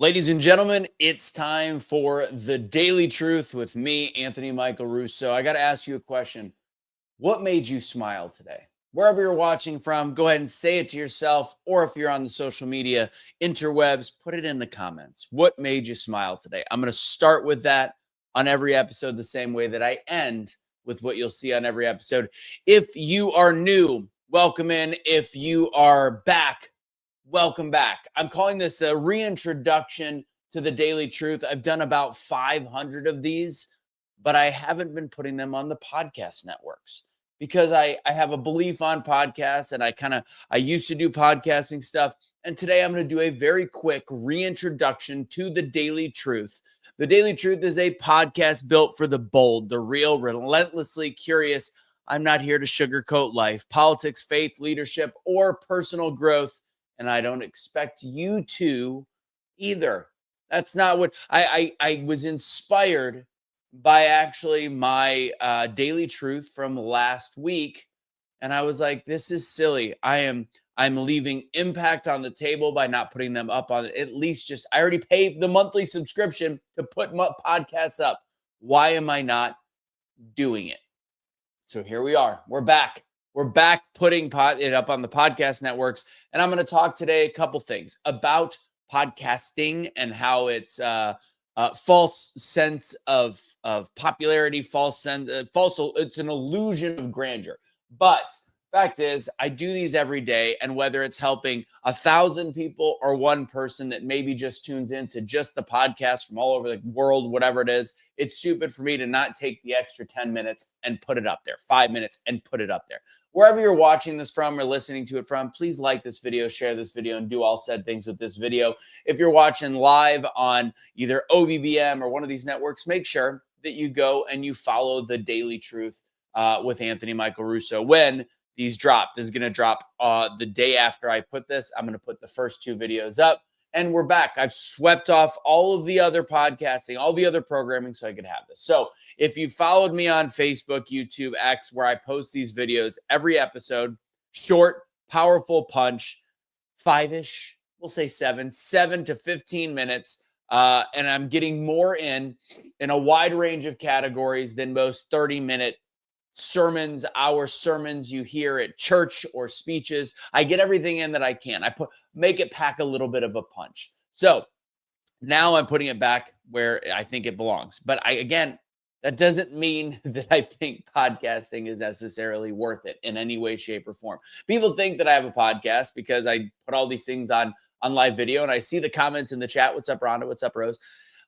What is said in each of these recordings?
Ladies and gentlemen, it's time for the Daily Truth with me, Anthony Michael Russo. I got to ask you a question. What made you smile today? Wherever you're watching from, go ahead and say it to yourself, or if you're on the social media interwebs, put it in the comments. What made you smile today? I'm going to start with that on every episode the same way that I end with what you'll see on every episode. If you are new, welcome in. If you are back, welcome back. I'm calling this a reintroduction to the Daily Truth. I've done about 500 of these, but I haven't been putting them on the podcast networks because I have a belief on podcasts, and I used to do podcasting stuff. And today I'm going to do a very quick reintroduction to the Daily Truth. The Daily Truth is a podcast built for the bold, the real, relentlessly curious. I'm not here to sugarcoat life, politics, faith, leadership, or personal growth. And I don't expect you to either. That's not what I was inspired by, actually, my Daily Truth from last week. And I was like, this is silly. I'm leaving impact on the table by not putting them up on at least I already paid the monthly subscription to put podcasts up. Why am I not doing it? So here we are. We're back. We're back putting it up on the podcast networks. And I'm going to talk today a couple things about podcasting and how it's false sense of popularity, it's an illusion of grandeur. But fact is, I do these every day, and whether it's helping 1,000 people or one person that maybe just tunes into just the podcast from all over the world, whatever it is, it's stupid for me to not take the extra 10 minutes and put it up there, 5 minutes and put it up there. Wherever you're watching this from or listening to it from, please like this video, share this video, and do all said things with this video. If you're watching live on either OBBM or one of these networks, make sure that you go and you follow the Daily Truth with Anthony Michael Russo when these drop. This is going to drop the day after I put this. I'm going to put the first 2 videos up, and we're back. I've swept off all of the other podcasting, all the other programming, so I could have this. So if you followed me on Facebook, YouTube, X, where I post these videos every episode, short, powerful punch, 5-ish, we'll say 7 to 15 minutes. And I'm getting more in a wide range of categories than most 30-minute sermons, our sermons you hear at church or speeches. I get everything in that I can. Make it pack a little bit of a punch. So now I'm putting it back where I think it belongs. But that doesn't mean that I think podcasting is necessarily worth it in any way, shape, or form. People think that I have a podcast because I put all these things on live video, and I see the comments in the chat. What's up, Rhonda? What's up, Rose?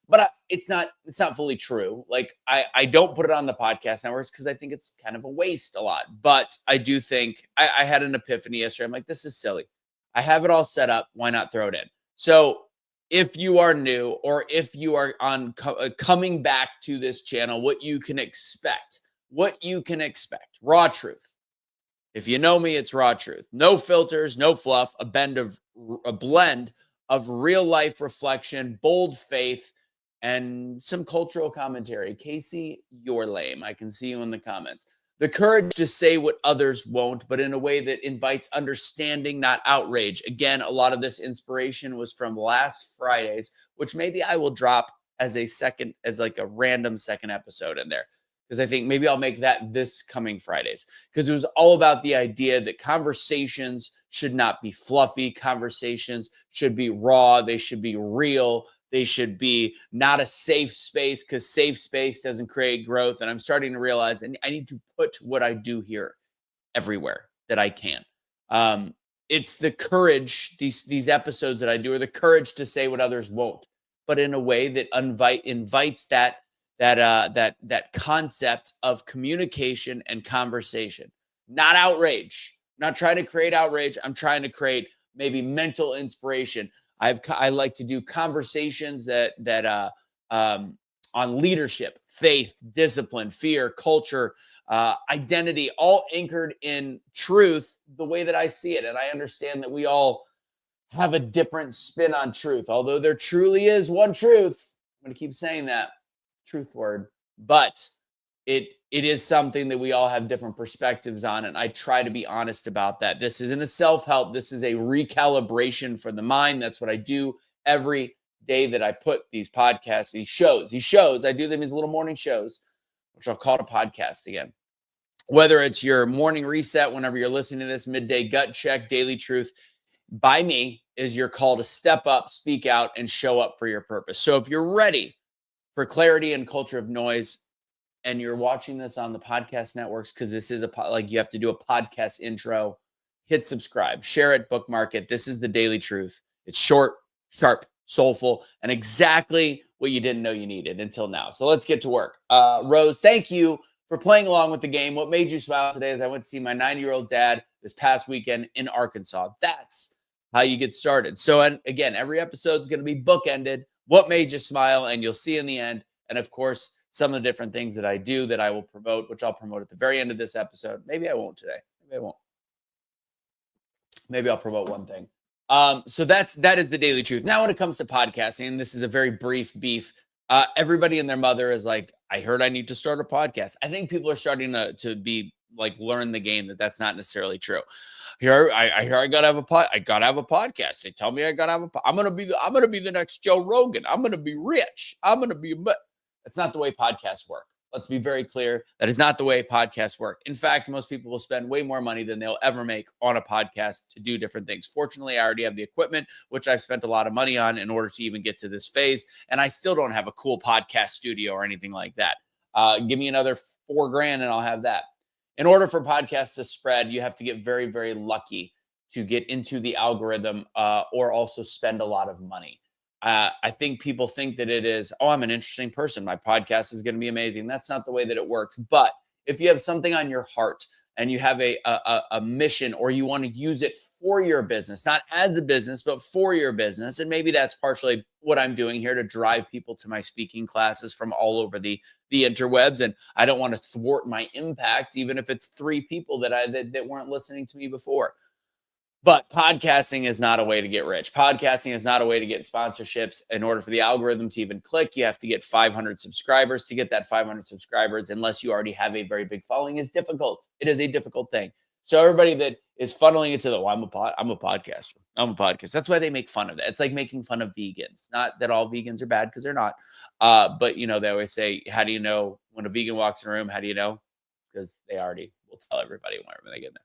But it's not fully true. Like, I don't put it on the podcast networks because I think it's kind of a waste a lot. But I do think I had an epiphany yesterday. I'm like, this is silly. I have it all set up. Why not throw it in? So if you are new, or if you are coming back to this channel, what you can expect, raw truth. If you know me, it's raw truth. No filters, no fluff, a blend of real life reflection, bold faith, and some cultural commentary. Casey, you're lame. I can see you in the comments. The courage to say what others won't, but in a way that invites understanding, not outrage. Again, a lot of this inspiration was from last Friday's, which maybe I will drop as a random second episode in there, because I think maybe I'll make that this coming Fridays, because it was all about the idea that conversations should not be fluffy. Conversations should be raw. They should be real. They should be not a safe space, because safe space doesn't create growth. And I'm starting to realize I need to put what I do here everywhere that I can. It's the courage, these episodes that I do are the courage to say what others won't, but in a way that invites that concept of communication and conversation, not outrage. I'm not trying to create outrage. I'm trying to create maybe mental inspiration. I like to do conversations that on leadership, faith, discipline, fear, culture, identity, all anchored in truth, the way that I see it. And I understand that we all have a different spin on truth, although there truly is one truth. I'm going to keep saying that truth word, but it is something that we all have different perspectives on, and I try to be honest about that. This isn't a self-help. This is a recalibration for the mind. That's what I do every day that I put these podcasts, these shows, I do them as little morning shows, which I'll call it a podcast again. Whether it's your morning reset, whenever you're listening to this, midday gut check, daily truth, by me is your call to step up, speak out, and show up for your purpose. So if you're ready for clarity and culture of noise, and you're watching this on the podcast networks, because this is you have to do a podcast intro, hit subscribe, share it, bookmark it. This is the daily truth. It's short, sharp, soulful, and exactly what you didn't know you needed until now. So let's get to work. Rose, thank you for playing along with the game. What made you smile today is I went to see my 90-year-old dad this past weekend in Arkansas. That's how you get started. So, and again, every episode is going to be bookended. What made you smile? And you'll see in the end. And of course, some of the different things that I do that I will promote, which I'll promote at the very end of this episode. Maybe I won't today. Maybe I won't. Maybe I'll promote one thing. So that is the daily truth. Now, when it comes to podcasting, this is a very brief beef. Everybody and their mother is like, I heard I need to start a podcast. I think people are starting to be like, learn the game that's not necessarily true. I hear I gotta have a podcast. They tell me I gotta have I'm gonna be the next Joe Rogan. I'm gonna be rich. That's not the way podcasts work. Let's be very clear. That is not the way podcasts work. In fact, most people will spend way more money than they'll ever make on a podcast to do different things. Fortunately, I already have the equipment, which I've spent a lot of money on in order to even get to this phase. And I still don't have a cool podcast studio or anything like that. Give me another $4,000 and I'll have that. In order for podcasts to spread, you have to get very, very lucky to get into the algorithm or also spend a lot of money. I think people think that it is, I'm an interesting person. My podcast is going to be amazing. That's not the way that it works. But if you have something on your heart and you have a mission, or you want to use it for your business, not as a business, but for your business. And maybe that's partially what I'm doing here, to drive people to my speaking classes from all over the interwebs. And I don't want to thwart my impact, even if it's 3 people that weren't listening to me before. But podcasting is not a way to get rich. Podcasting is not a way to get sponsorships. In order for the algorithm to even click, you have to get 500 subscribers. To get that 500 subscribers, unless you already have a very big following, is difficult. It is a difficult thing. So everybody that is funneling it to I'm a podcaster. I'm a podcast. That's why they make fun of it. It's like making fun of vegans. Not that all vegans are bad, because they're not. But they always say, how do you know when a vegan walks in a room? How do you know? Because they already will tell everybody whenever they get there.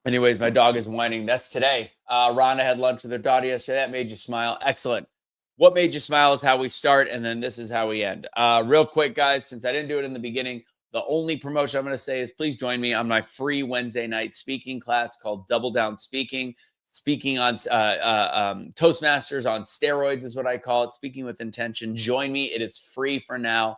Anyways, my dog is whining. That's today. Rhonda had lunch with her daughter yesterday. That made you smile. Excellent. What made you smile is how we start, and then this is how we end. Real quick, guys, since I didn't do it in the beginning, the only promotion I'm going to say is please join me on my free Wednesday night speaking class called Double Down Speaking. Speaking on Toastmasters on steroids is what I call it. Speaking with intention. Join me. It is free for now.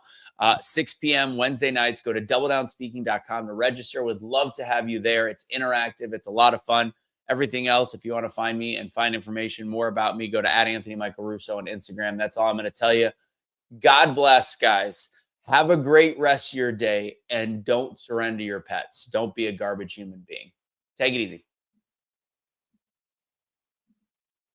6 p.m. Wednesday nights. Go to doubledownspeaking.com to register. Would love to have you there. It's interactive. It's a lot of fun. Everything else, if you want to find me and find information more about me, go to @AnthonyMichaelRusso on Instagram. That's all I'm going to tell you. God bless, guys. Have a great rest of your day, and don't surrender your pets. Don't be a garbage human being. Take it easy.